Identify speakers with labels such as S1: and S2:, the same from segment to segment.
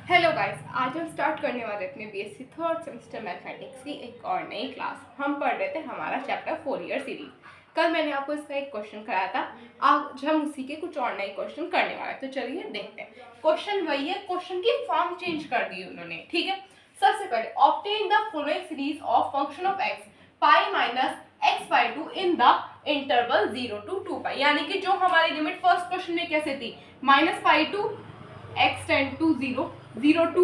S1: Hello guys, आज हम start करने वाले अपने बीएससी थर्ड सेमेस्टर मैथमेटिक्स की एक और नई क्लास। हम पढ़ रहे थे हमारा चैप्टर फोरियर सीरीज। कल मैंने आपको इसका एक क्वेश्चन कराया था, आज हम उसी के कुछ और नए क्वेश्चन करने वाले हैं। तो चलिए देखते हैं। क्वेश्चन वही है, क्वेश्चन की फॉर्म चेंज कर दी उन्होंने, ठीक है। सबसे पहले obtain the following series of function of x pi minus x by two in the interval 0 to 2 pi. यानी कि जो हमारी लिमिट फर्स्ट क्वेश्चन में कैसे थी, minus pi to x tend to 0, 0 to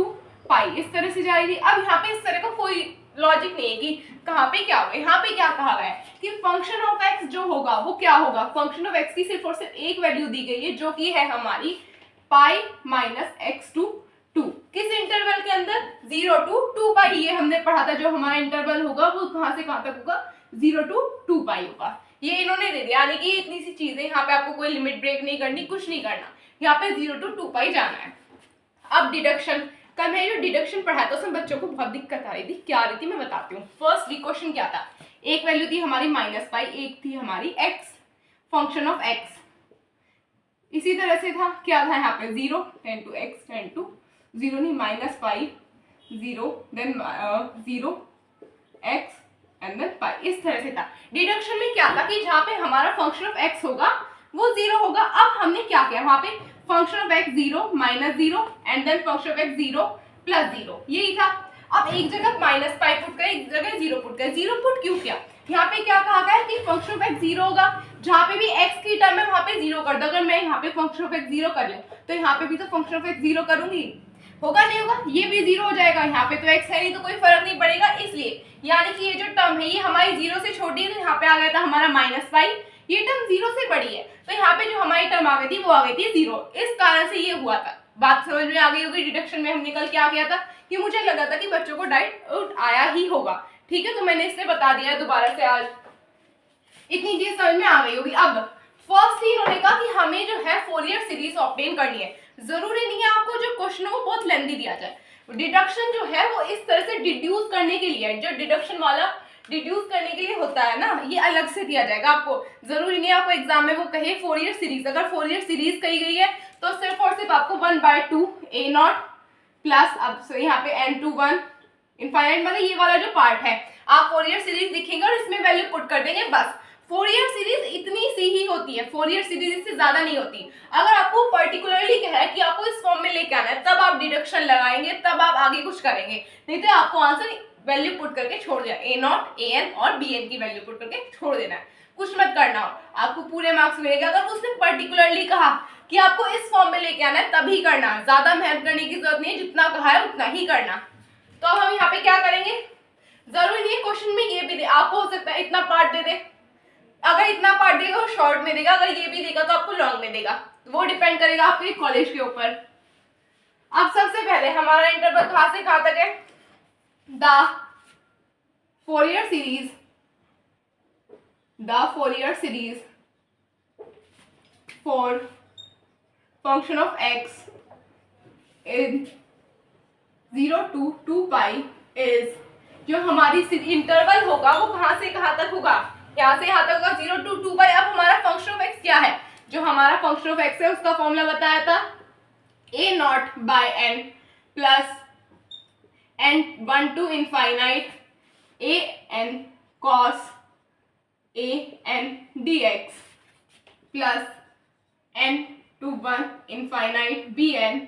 S1: pi, इस तरह से जाएगी। अब यहाँ पे इस तरह का कोई लॉजिक नहीं है कि कहाँ पे क्या होगा। यहाँ पे क्या कहा गया है कि फंक्शन ऑफ एक्स जो होगा वो क्या होगा। फंक्शन ऑफ एक्स की सिर्फ और सिर्फ एक वैल्यू दी गई है जो कि है हमारी पाई माइनस एक्स टू 2। किस इंटरवल के अंदर, 0 to 2 पाई। ये हमने पढ़ा था, जो हमारा इंटरवल होगा वो कहाँ से कहाँ तक होगा, 0 to 2 पाई होगा। ये इन्होंने दे दिया, यानी कि इतनी सी चीजें, यहाँ पे आपको कोई लिमिट ब्रेक नहीं करनी, कुछ नहीं करना, यहाँ पे 0 to 2 पाई जाना है। अब डिडक्शन, कल मैंने जो डिडक्शन पढ़ाया था उसमें बच्चों को बहुत दिक्कत आ रही थी। क्या आ रही थी मैं बताती हूँ। फर्स्ट क्वेश्चन क्या था, एक वैल्यू थी हमारी माइनस पाई, एक थी हमारी एक्स, फंक्शन ऑफ एक्स। इसी तरह से था, क्या था यहाँ पे 0 ten to x ten to 0 नहीं minus pi 0 then 0 x and then pi, इस तरह से था। डिडक्शन में क्या था कि जहाँ पे हमारा फंक्शन ऑफ एक्स होगा वो 0 होगा। अब हमने क्या किया, वहां पे function of x 0 minus 0 and then function of x 0 plus 0, यही था। अब एक जगह माइनस पाई पुट करें, एक जगह 0 पुट करें। 0 पुट क्यों किया, यहाँ पे क्या कहा गया है कि फंक्शन ऑफ एक्स 0 होगा, जहाँ पे भी x की टर्म है वहां पे 0 कर दो। अगर मैं यहाँ पे फंक्शन ऑफ एक्स 0 कर लूं तो यहाँ पे भी तो फंक्शन ऑफ एक्स 0 करूंगी, होगा नहीं होगा, ये भी 0 हो जाएगा। यहाँ पे तो x है नहीं तो कोई फर्क नहीं पड़ेगा, इसलिए यानी कि ये जो टर्म है ये हमारी 0 से छोटी है, तो यहाँ पे आ गया था हमारा माइनस पाई। ये टर्म 0 से बड़ी है तो यहाँ पे जो हमारी टर्म आ गई थी वो आ गई थी 0। इस कारण से ये हुआ था। बात समझ में आ गई होगी। डिडक्शन में हमने कल क्या किया था कि मुझे लगा था कि बच्चों को डाउट आया ही होगा, ठीक है, तो मैंने इसलिए बता दिया दोबारा से। आज इतनी चीज समझ में आ गई होगी। अब फर्स्टली इन्होंने कहा कि हमें जो है फोरियर सीरीज ऑब्टेन करनी है। जरूरी नहीं है आपको जो क्वेश्चन है वो बहुत लेंथी दिया जाए। डिडक्शन जो है वो इस तरह से डिड्यूस करने के लिए, जो डिडक्शन वाला डिड्यूस करने के लिए होता है ना, ये अलग से दिया जाएगा आपको। जरूरी नहीं है आपको एग्जाम में वो कहे फोरियर सीरीज। अगर फोरियर सीरीज कही गई है तो सिर्फ और सिर्फ आपको 1/2 a नॉट प्लस, अब यहाँ पे n to 1 इनफाइनाइट, मतलब ये वाला जो पार्ट है आप फोरियर सीरीज लिखेंगे और इसमें वैल्यू पुट कर देंगे, बस। फोरियर सीरीज इतनी सी ही होती है, फोरियर सीरीज इससे ज्यादा नहीं होती। अगर आपको पर्टिकुलरली कह रहा है कि आपको इस फॉर्म में लेके आना है, तब आप डिडक्शन लगाएंगे, तब आप आगे कुछ करेंगे, नहीं तो आपको आंसर वैल्यू पुट करके छोड़ देना, ए नॉट, ए एन और बी एन की वैल्यू पुट करके छोड़ देना है, कुछ मत करना हो, आपको पूरे मार्क्स मिलेंगे। अगर उसने पर्टिकुलरली कहा कि आपको इस फॉर्म में लेके आना है तभी करना, ज्यादा मेहनत करने की जरूरत नहीं है, जितना कहा है उतना ही करना। तो अब हम यहाँ पे क्या करेंगे, जरूरी नहीं है क्वेश्चन में ये भी दे, आपको हो सकता है इतना पार्ट दे दे, अगर इतना पार्ट देगा वो शॉर्ट में देगा, अगर ये भी देगा तो आपको लॉन्ग में देगा, वो डिपेंड करेगा आपके कॉलेज के ऊपर। अब सबसे पहले हमारा इंटरवल कहां से कहां तक है, the Fourier series for function of x in 0 to 2 pi is, जो हमारी इंटरवल होगा वो कहां से कहां तक होगा, यहाँ से यहाँ तक होगा 0 to 2 पाई। अब हमारा फंक्शन ऑफ एक्स क्या है, जो हमारा फंक्शन ऑफ एक्स है उसका फॉर्मूला बताया था a naught by n plus n 1 to infinite a n cos a n dx plus n to 1 infinite b n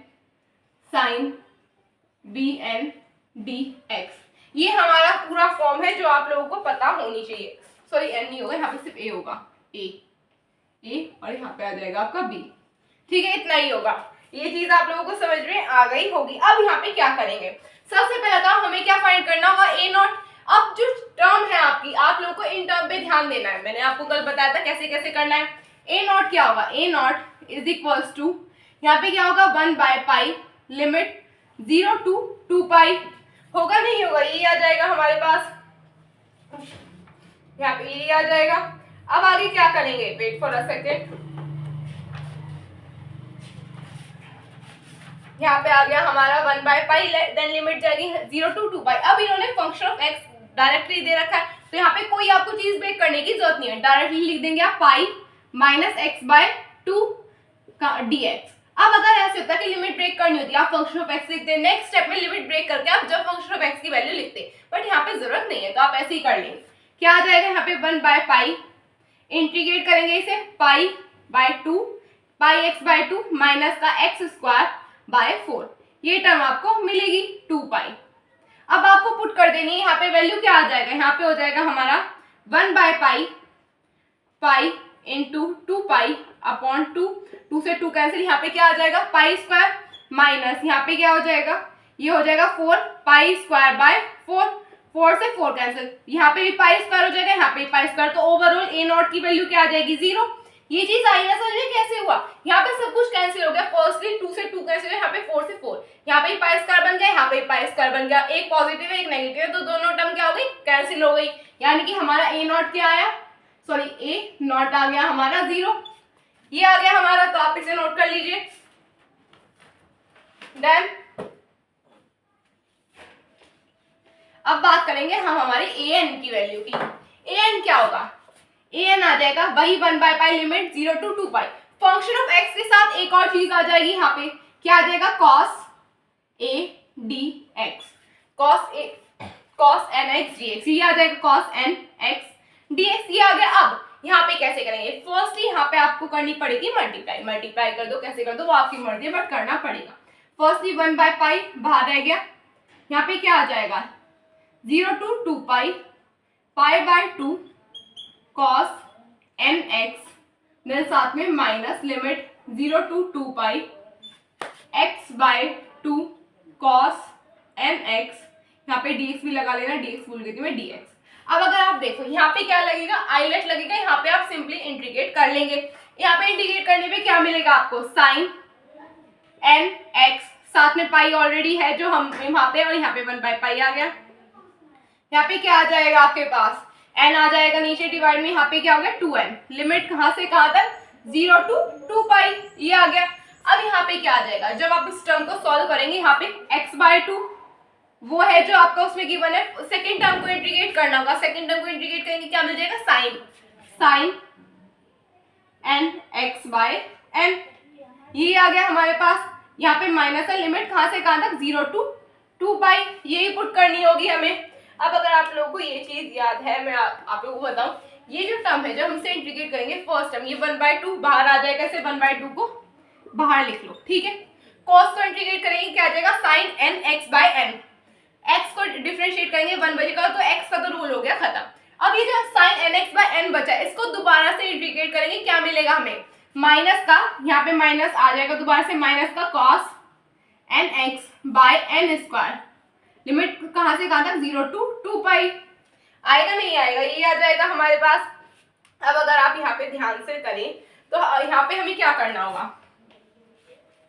S1: sin b n dx। ये हमारा पूरा फॉर्म है जो आप लोगों को पता होनी चाहिए। सॉरी एन नहीं होगा, यहाँ पे सिर्फ ए होगा, ए और यहाँ पे आ जाएगा आपका बी, ठीक है, इतना ही होगा। ये चीज आप लोगों को समझ में आ गई होगी। अब यहाँ पे क्या करेंगे, सबसे पहले तो हमें क्या फाइंड करना होगा, ए नॉट। अब जो टर्म है आपकी, आप लोगों को इन टर्म पे ध्यान देना है, मैंने आपको कल बताया था कैसे कैसे करना है। ए नॉट क्या होगा, ए नॉट इज इक्वल्स टू, यहाँ पे क्या होगा 1/पाई लिमिट 0 to 2 पाई, होगा नहीं होगा, ये आ जाएगा हमारे पास, यहाँ पे ये आ जाएगा। अब आगे क्या करेंगे, वेट फॉर अ सेकेंड, यहाँ पे आ गया हमारा 1/पाई, देन लिमिट जाएगी 0 to 2 पाई। अब इन्होंने फंक्शन ऑफ एक्स डायरेक्टली दे रखा है तो यहाँ पे कोई आपको चीज ब्रेक करने की जरूरत नहीं है, डायरेक्टली लिख देंगे आप पाई माइनस एक्स बाय 2 का dx। अब अगर ऐसे होता है कि लिमिट ब्रेक करनी होती है, आप फंक्शन ऑफ एक्स लिखते हैं, नेक्स्ट स्टेप में लिमिट ब्रेक करके आप जब फंक्शन ऑफ एक्स की वैल्यू लिखते हैं, बट यहाँ पे जरूरत नहीं है, तो आप ऐसे ही कर लेंगे। क्या आ जाएगा यहाँ पे 1/पाई, इंटीग्रेट करेंगे इसे पाई/2, πx/2 माइनस का x²/4, ये टर्म आपको मिलेगी 2पाई। अब आपको पुट कर देनी है, यहाँ पे वैल्यू क्या आ जाएगा, यहाँ पे हो जाएगा हमारा 1/पाई, पाई इंटू 2π/2, 2 से 2 कैंसिल, यहाँ पे क्या आ जाएगा π² माइनस यहाँ पे क्या हो जाएगा, ये हो जाएगा 4π²/4, 4 से 4 कैंसिल, यहाँ पे भी π² हो जाएगा, यहाँ पे π², तो ओवरऑल a0 की वैल्यू क्या आ जाएगी 0। ये चीज आई ना समझ में कैसे हुआ, यहाँ पे सब कुछ कैंसिल हो गया, फर्स्टली 2 से 2 कैंसिल हो गया, यहाँ पे 4 से 4, यहाँ पे π² बन गया, यहाँ पे π² बन गया, एक पॉजिटिव है एक नेगेटिव है, तो दोनों टर्म क्या हो गई, कैंसिल हो गई, यानी कि हमारा a0 क्या आया, सॉरी a0 आ गया हमारा 0, ये आ गया हमारा, तो आप इसे नोट कर लीजिए। देन अब बात करेंगे हम हमारी an की वैल्यू की। an क्या होगा, an आ जाएगा वही 1/पाई लिमिट 0 to 2पाई, फंक्शन ऑफ x के साथ एक और चीज आ जाएगी, यहाँ पे क्या आ जाएगा cos a dx, cos nx dx, ये आ जाएगा cos nx dx, ये आ गया। अब यहाँ पे कैसे करेंगे, फर्स्टली यहाँ पे आपको करनी पड़ेगी मल्टीप्लाई कर दो, कैसे कर दो वो आपकी मर्जी है, बट करना पड़ेगा। फर्स्टली 1/पाई बाहर रह गया, यहाँ पे क्या आ जाएगा 0 to 2पाई, π/2 cos nx, देन साथ में minus limit 0 to 2पाई x/2 cos nx, यहाँ पे dx भी लगा लेना, dx भूल गई थी मैं, dx। अब अगर आप देखो यहाँ पे क्या लगेगा, आईलेट लगेगा, यहाँ पे आप सिंपली इंटीग्रेट कर लेंगे, यहाँ पे इंटीग्रेट करने पे क्या मिलेगा आपको, साइन nx, साथ में पाई ऑलरेडी है जो हम यहाँ पे, और यहाँ पे 1/पाई आ गया, यहाँ पे क्या आ जाएगा आपके पास n आ जाएगा नीचे डिवाइड में, यहाँ पे क्या हो गया 2n, लिमिट कहाँ से कहाँ तक 0 to 2पाई, ये आ गया। अब यहाँ पे क्या आ जाएगा, जब आप इस टर्म को सॉल्व करेंगे, यहाँ पे x/2 वो है जो आपका उसमें गिवन है, सेकंड टर्म को इंटीग्रेट करना होगा, सेकंड टर्म को इंटीग्रेट करेंगे क्या मिल जाएगा, साइन nx/n, ये आ गया हमारे पास। यहाँ पे माइनस है, लिमिट कहाँ से कहाँ तक 0 to 2पाई, यही पुट करनी होगी हमें। अब अगर आप लोगों को ये चीज याद है, मैं आप लोगों को बताऊं, ये जो टर्म है जब हमसे इंटीग्रेट करेंगे फर्स्ट टर्म, ये 1/2 बाहर आ जाएगा, इसे 1/2 को बाहर लिख लो, ठीक है। cos को इंटीग्रेट करेंगे क्या आ जाएगा, साइन nx/n, x को डिफरेंशिएट करेंगे 1 का, तो x का तो रूल हो गया खत्म। अब ये जो साइन nx/n बचा है, इसको दोबारा से इंटीग्रेट करेंगे, क्या मिलेगा हमें, माइनस का, यहाँ पे माइनस आ जाएगा दोबारा से, माइनस का cos nx/n², लिमिट कहाँ से कहाँ तक 0 to 2पाई, आएगा नहीं आएगा, ये आ जाएगा हमारे पास। अब अगर आप यहाँ पे ध्यान से करें तो यहाँ पे हमें क्या करना होगा,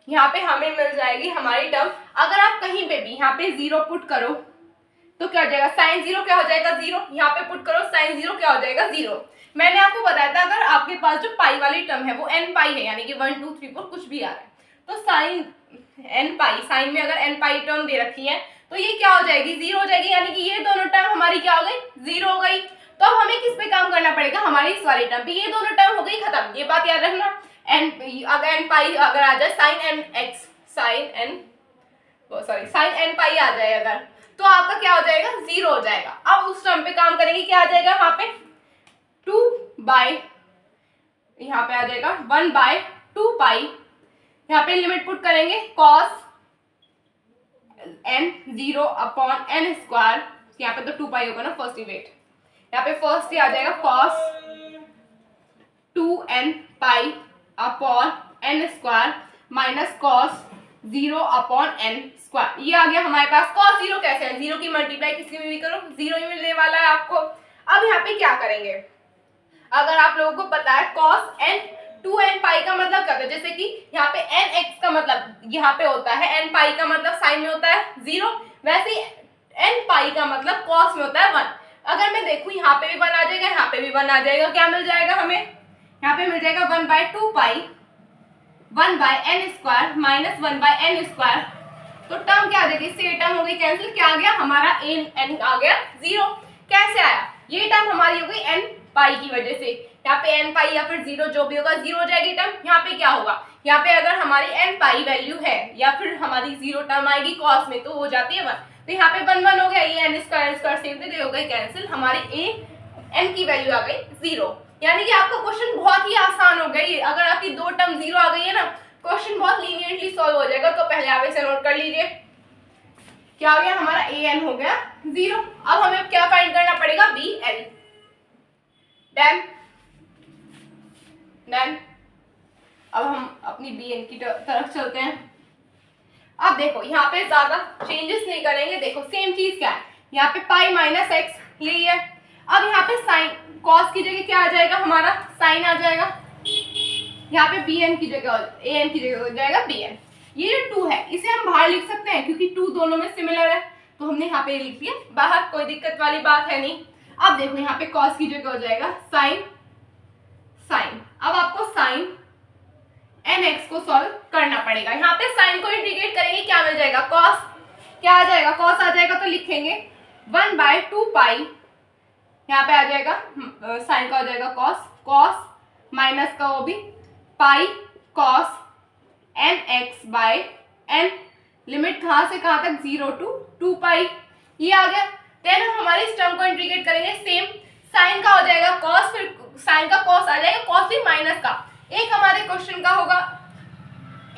S1: यहाँ पे हमें मिल जाएगी हमारी टर्म, अगर आप कहीं पे भी यहाँ पे 0 पुट करो तो क्या हो जाएगा, साइन 0 क्या हो जाएगा 0, यहाँ पे पुट करो साइन 0 क्या हो जाएगा 0। मैंने आपको बताया था अगर आपके पास जो पाई वाली टर्म है वो n पाई है, यानी कि 1 2 3 4 कुछ भी आ रहा है, तो साइन n पाई, साइन में अगर n पाई टर्म दे रखी है तो ये क्या हो जाएगी 0 हो जाएगी, यानी कि ये दोनों टर्म हमारी क्या हो गई 0 हो गई। तो अब हमें किस पे काम करना पड़ेगा, हमारी इस वाली टर्म पे, ये दोनों टर्म हो गई खत्म, ये बात याद रखना। n अगर n पाई अगर आ जाए, साइन n पाई आ जाए अगर, तो आपका क्या हो जाएगा 0 हो जाएगा। अब उस टर्म पे काम करेंगे, क्या आ जाएगा वहां पे 2 यहाँ पे आ जाएगा 1/2पाई, यहाँ पे लिमिट पुट करेंगे cos n 0/n², यहाँ पे तो 2पाई होगा ना फर्स्ट ही, वेट यहाँ पे फर्स्ट ही आ जाएगा cos 2n/n² minus cos 0/n², ये आ गया हमारे पास। cos 0 कैसे है, 0 की मल्टीप्लाई किसी में भी करो 0 ही मिलने वाला है आपको। अब यहाँ पे क्या करेंगे, अगर आप लोगों को पता है cos n 2n पाई का मतलब क्या होता है, जैसे कि यहाँ पे nx का मतलब यहाँ पे होता है, n पाई का मतलब साइन में होता है 0, वैसे ही n पाई का मतलब cos में होता है 1। अगर मैं देखूँ यहाँ पे भी 1 आ जाएगा, यहाँ पे भी 1 आ जाएगा, क्या मिल जाएगा हमें, यहाँ पे मिल जाएगा 1/2पाई 1/n² माइनस 1/n², तो टर्म क्या आ जाएगी, इससे ये टर्म हो गई कैंसिल, क्या आ गया हमारा n आ गया 0। कैसे आया, ये टर्म हमारी हो गई n पाई की वजह से, यहाँ पे एन पाई या फिर जीरो जो भी होगा जीरो हो जाएगी टर्म। यहाँ पे क्या होगा, यहाँ पे अगर हमारी एन पाई वैल्यू है या फिर हमारी जीरो टर्म आएगी कॉस में तो हो जाती है 1, तो यहाँ पे 1 1 हो गया, ये एन स्क्वायर सेम थे हो गई कैंसिल, हमारी ए एन की वैल्यू आ गई 0। यानी कि आपका क्वेश्चन बहुत ही आसान हो गई। अगर आपकी दो टर्म 0 आ गई है ना, क्वेश्चन बहुत लीनियरली सॉल्व हो जाएगा। तो पहले आप इसे नोट कर लीजिए, क्या हो गया हमारा ए एन हो गया 0। अब हमें क्या फाइंड करना पड़ेगा, बी एन। डन। अब हम अपनी बी एन की तरफ चलते हैं। अब देखो यहाँ पे ज्यादा चेंजेस नहीं करेंगे, देखो सेम चीज क्या है, यहाँ पे पाई माइनस एक्स यही है। अब यहाँ पे साइन कॉस की जगह क्या आ जाएगा, हमारा साइन आ जाएगा। यहाँ पे बी एन की जगह ए एन की जगह हो जाएगा बी एन। ये जो 2 है इसे हम बाहर लिख सकते हैं क्योंकि 2 दोनों में सिमिलर है, तो हमने यहाँ पे लिख दिया बाहर, कोई दिक्कत वाली बात है नहीं। अब देखो यहाँ पे कॉस की जगह हो जाएगा साइन साइन। अब आपको साइन एन एक्स को सॉल्व करना पड़ेगा। यहाँ पे साइन को इंटीग्रेट करेंगे, क्या मिल जाएगा, कॉस। क्या आ जाएगा, कॉस आ जाएगा, तो लिखेंगे 1/2 पाई, यहाँ पे आ जाएगा साइन का हो जाएगा कॉस, कॉस माइनस का वो भी pi cos n x by n, limit कहाँ से कहाँ तक 0 to 2 पाई, ये आ गया। देन हम हमारी इस टर्म को इंटीग्रेट करेंगे, सेम साइन का हो जाएगा कॉस, फिर साइन का कॉस आ जाएगा, कॉस भी माइनस का, एक हमारे क्वेश्चन का होगा,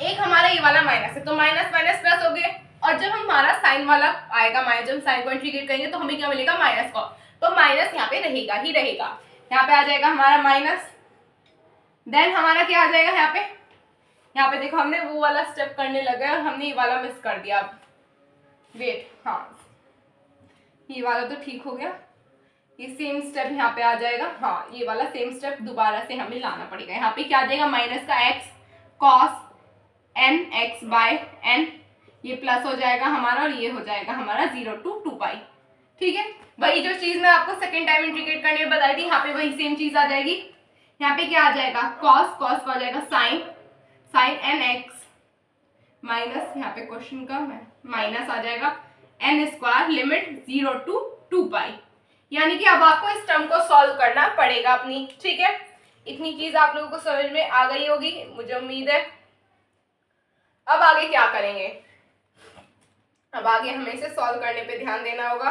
S1: एक हमारा ये वाला माइनस है, तो माइनस माइनस प्लस हो गए। और जब हमारा साइन वाला आएगा माइनस, जब साइन को इंटीग्रेट करेंगे तो हमें क्या मिलेगा, माइनस का, तो माइनस यहाँ पे रहेगा ही रहेगा। यहाँ पे आ जाएगा हमारा माइनस। देन हमारा क्या आ जाएगा यहाँ पे देखो हमने वो वाला स्टेप करने लगा है, हमने ये वाला मिस कर दिया। वेट, हाँ ये वाला तो ठीक हो गया, ये सेम स्टेप यहाँ पे आ जाएगा। हाँ ये वाला सेम स्टेप दोबारा से हमें लाना पड़ेगा। यहाँ पे क्या आ जाएगा, माइनस का x cos n x by n, ये प्लस हो जाएगा हमारा, और ये हो जाएगा हमारा 0 to 2 पाई। ठीक है, वही जो चीज मैं आपको सेकेंड टाइम इंटीग्रेट करने में बताई थी, यहाँ पे वही सेम चीज आ जाएगी। यहाँ पे क्या आ जाएगा, कॉस, कॉस का आ जाएगा sine, sine n x minus, यहाँ पे क्वेश्चन का माइनस आ जाएगा n square, limit 0 to 2 pi. यानी कि अब आपको इस टर्म को सॉल्व करना पड़ेगा अपनी। ठीक है, इतनी चीज आप लोगों को समझ में आ गई होगी मुझे उम्मीद है। अब आगे क्या करेंगे, अब आगे हमें इसे सॉल्व करने पे ध्यान देना होगा।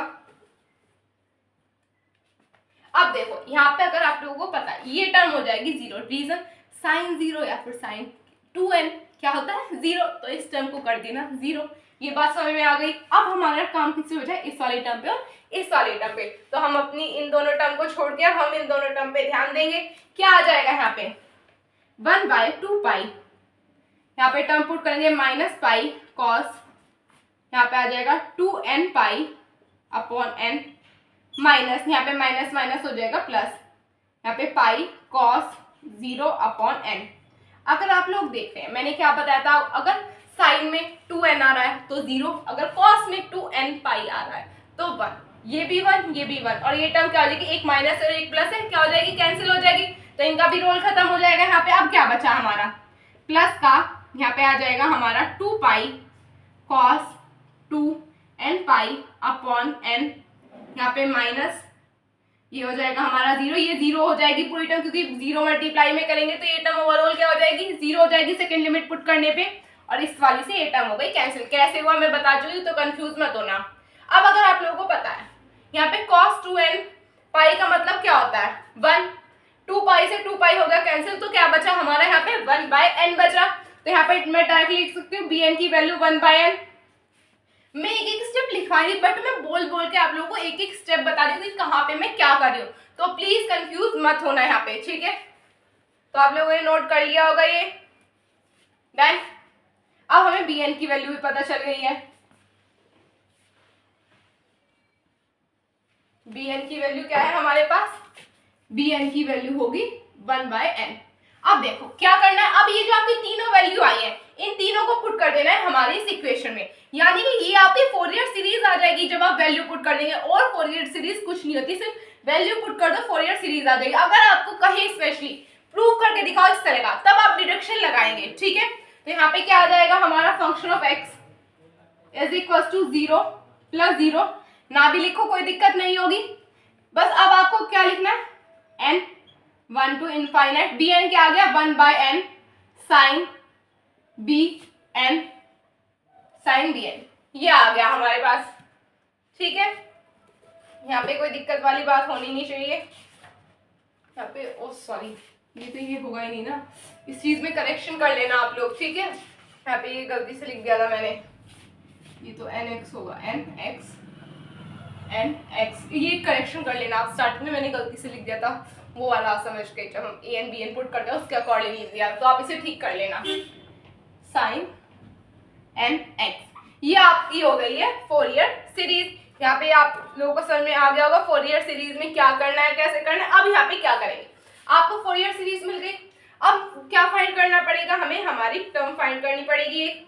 S1: अब देखो यहाँ पे अगर आप लोगों को पता है ये टर्म हो जाएगी 0, रीजन साइन 0 या फिर साइन 2n क्या होता है 0, तो इस टर्म को कर देना 0। ये बात समझ में आ गई। अब हमारा काम किससे हो जाए, इस वाले टर्म पे और इस वाले टर्म पे, तो हम अपनी इन दोनों टर्म को छोड़ के हम इन दोनों टर्म पे ध्यान देंगे। क्या आ जाएगा यहाँ पे 1/2 पाई, यहाँ पे टर्म पुट करेंगे माइनस पाई कॉस, यहाँ पे आ जाएगा 2n pi upon n, minus यहाँ पे माइनस माइनस हो जाएगा प्लस, यहाँ पे पाई कॉस 0 अपॉन n। अगर आप लोग देख रहे हैं मैंने क्या बताया था, अगर साइन में 2n आ रहा है तो 0, अगर कॉस में 2n पाई आ रहा है तो 1, ये भी 1 ये भी 1, और ये टर्म क्या हो जाएगी, एक माइनस और एक प्लस है, क्या हो जाएगी, कैंसिल हो जाएगी, तो इनका भी रोल खत्म हो जाएगा। यहाँ पे अब क्या बचा हमारा, प्लस का यहाँ पे आ जाएगा हमारा 2 pi cos 2n pi upon n, यहाँ पे माइनस, ये हो जाएगा हमारा 0, ये 0 हो जाएगी पूरी टर्म, क्योंकि 0 मल्टीप्लाई में करेंगे तो ये टर्म ओवरऑल क्या हो जाएगी, 0 हो जाएगी सेकंड लिमिट पुट करने पे, और इस वाली से ये टर्म हो गई कैंसिल। कैसे हुआ मैं बता चुकी हूँ, तो कंफ्यूज मत होना। अब अगर आप लोगों को पता है यहाँ पे cos 2n पाई का मतलब क्या होता है 1, 2 पाई से 2 पाई हो गया कैंसिल, तो क्या बचा हमारा यहाँ पे 1/n बचा। तो यहाँ पे मैं डायरेक्टली लिख सकती हूँ bn की वैल्यू 1/n। मैं एक एक स्टेप लिखवाई बट मैं बोल बोल के आप लोगों को एक एक स्टेप बता रही हूँ कि कहाँ पे मैं क्या कर रही हूँ, तो प्लीज कंफ्यूज मत होना यहाँ पे। ठीक है, तो आप लोगों ने नोट कर लिया होगा ये। डन। अब हमें bn की वैल्यू भी पता चल गई है। bn की वैल्यू क्या है हमारे पास, bn की वैल्यू होगी 1/n। अब देखो क्या करना है, अब ये जो आपकी तीनों वैल्यू आई है इन तीनों को पुट कर देना है हमारी इस इक्वेशन में, यानी कि ये आपकी फोरियर सीरीज आ जाएगी जब आप वैल्यू पुट कर देंगे। और फोरियर सीरीज कुछ नहीं होती, सिर्फ वैल्यू पुट कर दो फोरियर सीरीज आ जाएगी। अगर आपको कहीं स्पेशली प्रूव करके दिखाओ इस तरह का, तब आप डिडक्शन लगाएंगे। ठीक है, तो यहाँ पे क्या आ जाएगा हमारा function of x is equal to 0 + 0, ना भी लिखो कोई दिक्कत नहीं होगी, बस अब आपको क्या लिखना है n 1 to infinite, b n क्या आ गया 1/n sine b n, sine b n, ये आ गया हमारे पास। ठीक है, यहाँ पे कोई दिक्कत वाली बात होनी नहीं चाहिए। यहाँ पे ओ सॉरी, ये तो ये होगा ही नहीं ना, इस चीज में करेक्शन कर लेना आप लोग। ठीक है, यहाँ पे ये गलती से लिख दिया था मैंने, ये तो एन एक्स होगा, एन एक्स ये करेक्शन कर लेना आप। स्टार्टिंग में मैंने गलती से लिख दिया था वो वाला, समझ के जब हम A N B N put करते हैं उसके अकॉर्डिंग लिख दिया, तो आप इसे ठीक कर लेना। साइन एन एक्स, ये आपकी हो गई है फोरियर सीरीज। यहाँ पे आप लोगों को समझ में आ गया होगा फोरियर सीरीज में क्या करना है, कैसे करना है। अब यहाँ पे क्या करेंगे, आपको फोरियर सीरीज मिल गई, अब क्या फाइंड करना पड़ेगा हमें, हमारी टर्म फाइंड करनी पड़ेगी एक।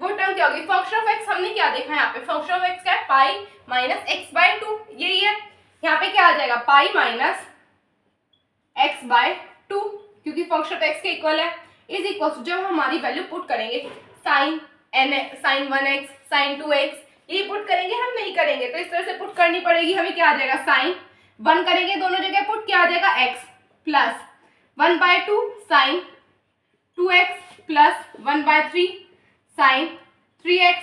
S1: वो टर्म क्या होगी, फंक्शन ऑफ एक्स। हमने क्या देखा यहाँ पे, फंक्शन ऑफ एक्स क्या है, pi minus x by two, यही है। यहाँ पे क्या आ जाएगा, pi minus x by two, क्योंकि फंक्शन ऑफ एक्स के इक्वल है, इज इक्वल टू, जब हमारी वैल्यू पुट करेंगे sine n, sine 1x, sine 2x, ये पुट करेंगे, हम नहीं करेंगे तो इस तरह से पुट करनी पड़ेगी हमें। क्या आ जाएगा, साइन 1 करेंगे दोनों जगह पुट, क्या आ जाएगा x plus 1/2 sine 2x plus 1/3 sine 3x,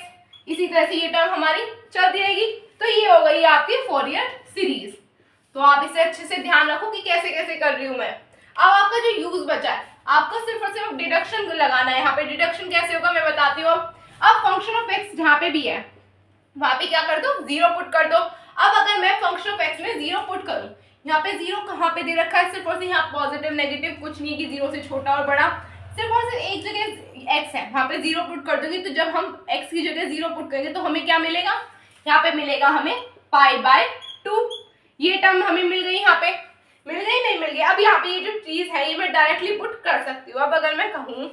S1: इसी तरह से ये टर्म हमारी चलती रहेगी। तो ये हो गई आपकी फोरियर सीरीज। तो आप इसे अच्छे से ध्यान रखो कि कैसे कैसे कर रही हूं मैं। अब आपका जो यूज बचा है, आपको सिर्फ और सिर्फ डिडक्शन लगाना है। यहाँ पे डिडक्शन कैसे होगा मैं बताती हूँ। अब फंक्शन ऑफ एक्स जहाँ पे भी है वहां पे क्या कर दो, 0 पुट कर दो। अब अगर मैं फंक्शन ऑफ एक्स में 0 पुट करूं, यहाँ पे 0 कहाँ पे दे रखा है, सिर्फ और सिर्फ यहाँ पॉजिटिव नेगेटिव कुछ नहीं है कि 0 से छोटा और बड़ा, सिर्फ और सिर्फ एक जगह x है, वहां पे 0 पुट कर दूंगी। तो जब हम x की जगह 0 पुट करेंगे तो हमें क्या मिलेगा, यहाँ पे मिलेगा हमें पाई बाय 2। ये टर्म हमें मिल गई, यहाँ पे मिल गई नहीं मिल गई। अब यहाँ पे ये जो चीज है ये मैं डायरेक्टली पुट कर सकती हूँ। अब अगर मैं कहूँ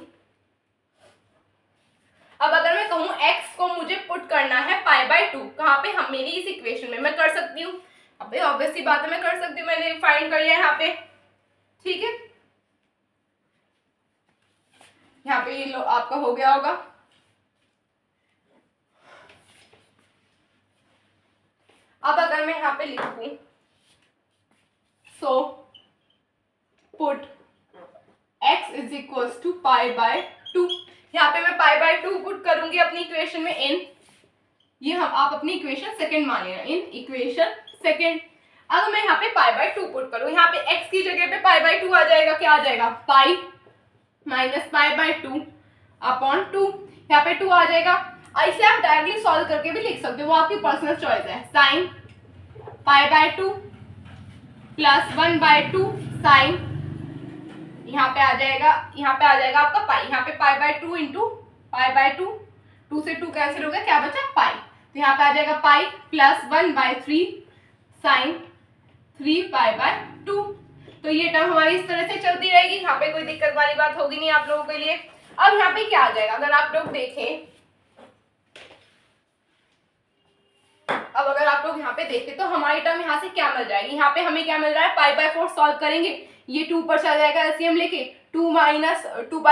S1: x को मुझे पुट करना है पाई बाय 2, कहाँ पे, हम मेरी इस इक्वेशन में मैं कर सकती हूँ। अब ऑब्वियसली बात है मैं कर सकती हूँ, मैंने फाइंड कर लिया यहाँ पे। ठीक है, यहाँ पे ये लो आपका हो गया होगा। अब अगर मैं यहाँ पे लिखूं so put x is equals to pi by 2, यहाँ पे मैं पाई बाय 2 पुट करूंगी अपनी इक्वेशन में इन, ये हम आप अपनी इक्वेशन सेकंड मान लेना, इन इक्वेशन सेकंड। अगर मैं यहाँ पे पाई बाय 2 पुट करूँ, यहाँ पे x की जगह पे पाई बाय 2 आ जाएगा, क्या आ जाएगा, pi minus pi by 2 upon 2, यहाँ पे 2 आ जाएगा। ऐसे आप डायरेक्टली सॉल्व करके भी लिख सकते हो, वो आपकी पर्सनल चॉइस है। Sine pi by 2 plus 1/2 sine, यहाँ पे आ जाएगा आपका पाई, यहाँ पे pi by 2 into pi by 2, 2 से 2 कैंसिल हो गया, क्या बचा पाई, तो यहाँ पे आ जाएगा pi plus 1/3 sine 3 pi by 2। तो ये टर्म हमारी इस तरह से चलती रहेगी, यहाँ पे कोई दिक्कत वाली बात होगी नहीं आप लोगों के लिए। अब यहाँ पे क्या आ जाएगा, अगर आप लोग देखें, अब अगर आप लोग यहाँ पे देखें तो हमारी टर्म यहाँ से क्या मिल जाएगी, यहाँ पे हमें क्या मिल रहा है, पाई बाय 4 सॉल्व करेंगे, ये 2 पर चला जाएगा एलसीएम लेके, 2 पाई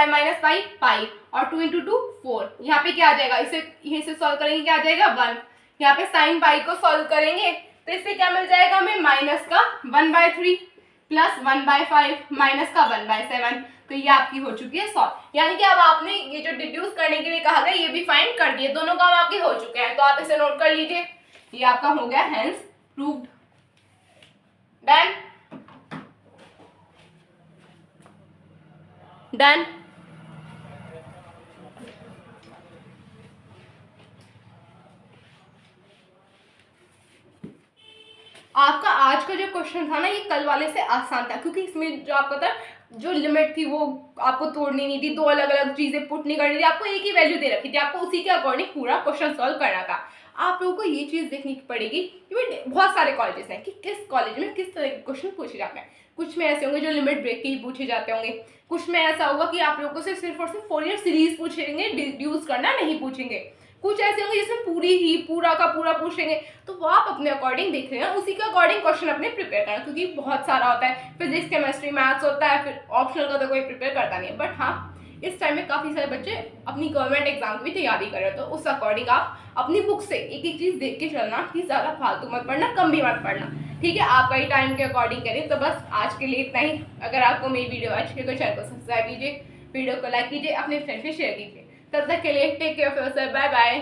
S1: माइनस पाई पाई, और 2 इंटू 2 4, यहाँ पे क्या आ जाएगा, इसे सॉल्व करेंगे क्या आ जाएगा 1, यहाँ पे साइन पाई को सॉल्व करेंगे तो इससे क्या मिल जाएगा हमें, माइनस का 1/3 प्लस 1/5 माइनस का 1/7। तो ये आपकी हो चुकी है सॉल्व, यानी कि अब आपने ये जो डिड्यूस करने के लिए कहा गया ये भी फाइंड कर दिए, दोनों काम आपके हो चुके हैं। तो आप इसे नोट कर लीजिए, ये आपका हो गया हेंस प्रूव्ड। Done done. आपका आज का जो क्वेश्चन था ना ये कल वाले से आसान था, क्योंकि इसमें जो आपका था जो लिमिट थी वो आपको तोड़नी नहीं थी, 2 अलग अलग चीजें पुट नहीं करनी थी, आपको एक ही वैल्यू दे रखी थी, आपको उसी के अकॉर्डिंग पूरा क्वेश्चन सॉल्व करना था। आप लोगों को ये चीज देखनी पड़ेगी कि बहुत सारे कॉलेजेस हैं कि किस कॉलेज में किस तरह के क्वेश्चन पूछे जाते हैं। कुछ में ऐसे होंगे जो लिमिट ब्रेक के ही पूछे जाते होंगे, कुछ में ऐसा होगा कि आप लोगों को सिर्फ और सिर्फ फोरियर सीरीज पूछेंगे, डिड्यूस करना नहीं पूछेंगे, कुछ ऐसे होंगे जिसमें पूरा का पूरा पूछेंगे। तो वो आप अपने अकॉर्डिंग देख रहे हैं, उसी के अकॉर्डिंग क्वेश्चन अपने प्रिपेयर करना, क्योंकि बहुत सारा होता है, फिजिक्स केमिस्ट्री मैथ्स होता है, फिर ऑप्शनल का तो कोई प्रिपेयर करता नहीं है। बट हाँ, इस टाइम में काफ़ी सारे बच्चे अपनी गवर्नमेंट एग्जाम की भी तैयारी कर रहे हो, तो उस अकॉर्डिंग आप अपनी बुक से एक एक चीज़ देख के चलना कि ज़्यादा फालतू मत पढ़ना, कम भी मत पढ़ना। ठीक है, आपका ही टाइम के अकॉर्डिंग करें। तो बस आज के लिए इतना ही। अगर आपको मेरी वीडियो अच्छी लगे तो चैनल को सब्सक्राइब कीजिए, वीडियो को लाइक कीजिए, अपने फ्रेंड से शेयर कीजिए। तब तक के लिए take care of yourself, bye bye.